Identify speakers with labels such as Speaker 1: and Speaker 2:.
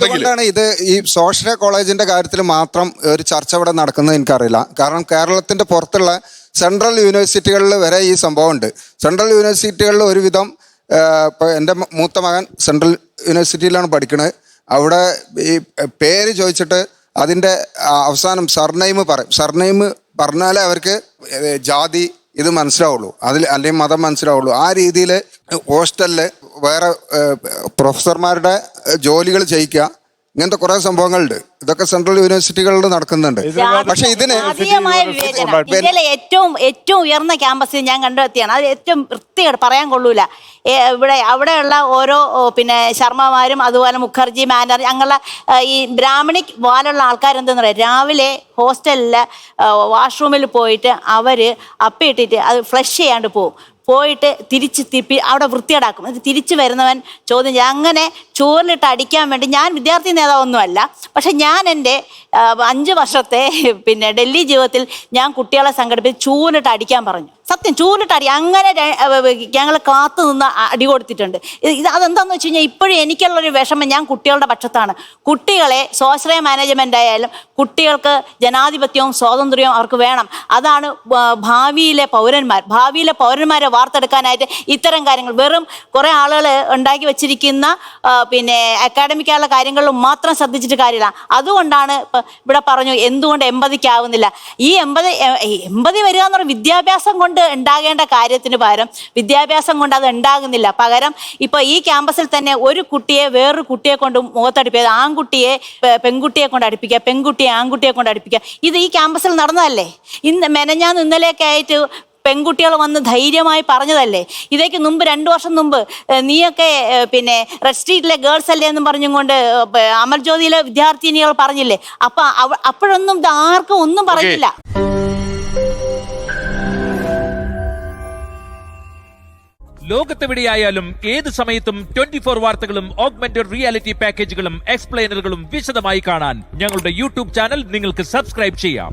Speaker 1: അതുകൊണ്ടാണ് ഇത് ഈ സ്വാശ്രയ കോളേജിന്റെ കാര്യത്തിൽ മാത്രം ഒരു ചർച്ച ഇവിടെ നടക്കുന്നത് എനിക്കറിയില്ല. കാരണം കേരളത്തിന്റെ പുറത്തുള്ള സെൻട്രൽ യൂണിവേഴ്സിറ്റികളിൽ വരെ ഈ സംഭവം ഉണ്ട്. സെൻട്രൽ യൂണിവേഴ്സിറ്റികളിൽ ഒരുവിധം ഇപ്പോൾ എൻ്റെ മൂത്ത മകൻ സെൻട്രൽ യൂണിവേഴ്സിറ്റിയിലാണ് പഠിക്കുന്നത്. അവിടെ ഈ പേര് ചോദിച്ചിട്ട് അതിൻ്റെ അവസാനം സർനെയിം പറയും. സർനെയിം പറഞ്ഞാലേ അവർക്ക് ജാതി ഇത് മനസ്സിലാവുള്ളൂ, അല്ലെങ്കിൽ മതം മനസ്സിലാവുള്ളൂ. ആ രീതിയിൽ ഹോസ്റ്റലിൽ വേറെ പ്രൊഫസർമാരുടെ ജോലികൾ ചെയ്യിക്കുക, ഇങ്ങനത്തെ കുറെ സംഭവങ്ങളുണ്ട്. ഇതൊക്കെ സെൻട്രൽ യൂണിവേഴ്സിറ്റികളിൽ നടക്കുന്നുണ്ട്. പക്ഷെ ഇതിന്
Speaker 2: ഇന്ത്യയിലെ ഏറ്റവും ഉയർന്ന ക്യാമ്പസിൽ ഞാൻ കണ്ടെത്തിയാണ്. അത് ഏറ്റവും വൃത്തിയായിട്ട് പറയാൻ കൊള്ളൂല. അവിടെയുള്ള ഓരോ ശർമ്മമാരും അതുപോലെ മുഖർജി, മാനർജി അങ്ങനെയുള്ള ഈ ബ്രാഹ്മണിക് പോലുള്ള ആൾക്കാരെന്തെന്ന് പറയാം, രാവിലെ ഹോസ്റ്റലിൽ വാഷ്റൂമിൽ പോയിട്ട് അവർ അപ്പിയിട്ടിട്ട് അത് ഫ്ലഷ് ചെയ്യാണ്ട് പോയിട്ട് തിരിച്ച് അവിടെ വൃത്തിയേടാക്കും. അത് തിരിച്ചു വരുന്നവൻ ചോദ്യം ചെയ്യും. അങ്ങനെ ചോറിലിട്ട് അടിക്കാൻ വേണ്ടി, ഞാൻ വിദ്യാർത്ഥി നേതാവൊന്നുമല്ല, പക്ഷെ ഞാൻ എൻ്റെ 5 വർഷത്തെ ഡൽഹി ജീവിതത്തിൽ ഞാൻ കുട്ടികളെ സംഘടിപ്പിച്ച് ചൂരിലിട്ട് അടിക്കാൻ പറഞ്ഞു. സത്യം, ചൂരിലിട്ട് അടി. അങ്ങനെ ഞങ്ങൾ കാത്തു നിന്ന് അടി കൊടുത്തിട്ടുണ്ട്. അതെന്താണെന്ന് വെച്ച് കഴിഞ്ഞാൽ ഇപ്പോഴും എനിക്കുള്ളൊരു വിഷമം, ഞാൻ കുട്ടികളുടെ പക്ഷത്താണ്. കുട്ടികളെ സ്വാശ്രയ മാനേജ്മെൻ്റ് ആയാലും കുട്ടികൾക്ക് ജനാധിപത്യവും സ്വാതന്ത്ര്യവും അവർക്ക് വേണം. അതാണ് ഭാവിയിലെ പൗരന്മാരെ വാർത്തെടുക്കാനായിട്ട് ഇത്തരം കാര്യങ്ങൾ, വെറും കുറേ ആളുകൾ ഉണ്ടാക്കി വെച്ചിരിക്കുന്ന അക്കാഡമിക്കായുള്ള കാര്യങ്ങളിലും മാത്രം ശ്രദ്ധിച്ചിട്ട് കാര്യമില്ല. അതുകൊണ്ടാണ് ഇവിടെ പറഞ്ഞു എന്തുകൊണ്ട് 80-ക്കാവുന്നില്ല. ഈ 80 വരിക എന്ന് പറഞ്ഞാൽ വിദ്യാഭ്യാസം കൊണ്ട് ഉണ്ടാകേണ്ട കാര്യത്തിന് പകരം വിദ്യാഭ്യാസം കൊണ്ട് അത് ഉണ്ടാകുന്നില്ല. പകരം ഇപ്പോൾ ഈ ക്യാമ്പസിൽ തന്നെ ഒരു കുട്ടിയെ വേറൊരു കുട്ടിയെ കൊണ്ട് മുഖത്തടിപ്പിക്കുക, ആൺകുട്ടിയെ പെൺകുട്ടിയെ കൊണ്ട് അടുപ്പിക്കുക, പെൺകുട്ടിയെ ആൺകുട്ടിയെ കൊണ്ട് അടുപ്പിക്കുക. ഇത് ഈ ക്യാമ്പസിൽ നടന്നതല്ലേ? മെനഞ്ഞാന്ന് ഇന്നലെയൊക്കെ ആയിട്ട് പെൺകുട്ടികൾ വന്ന് ധൈര്യമായി പറഞ്ഞതല്ലേ? ഇതേക്ക് മുമ്പ് 2 വർഷം മുമ്പ് നീയൊക്കെ റെഡ് സ്ട്രീറ്റിലെ ഗേൾസ് അല്ലേ എന്നും പറഞ്ഞുകൊണ്ട് അമൽജ്യോതിയിലെ വിദ്യാർത്ഥിനികൾ പറഞ്ഞില്ലേ? അപ്പോഴൊന്നും ആർക്കും ഒന്നും പറഞ്ഞില്ല.
Speaker 3: ലോകത്തെവിടെയായാലും ഏത് സമയത്തും 24 വാർത്തകളും ഓഗ്മെന്റഡ് റിയാലിറ്റി പാക്കേജുകളും എക്സ്പ്ലെയിനറുകളും വിശദമായി കാണാൻ ഞങ്ങളുടെ യൂട്യൂബ് ചാനൽ നിങ്ങൾക്ക് സബ്സ്ക്രൈബ് ചെയ്യാം.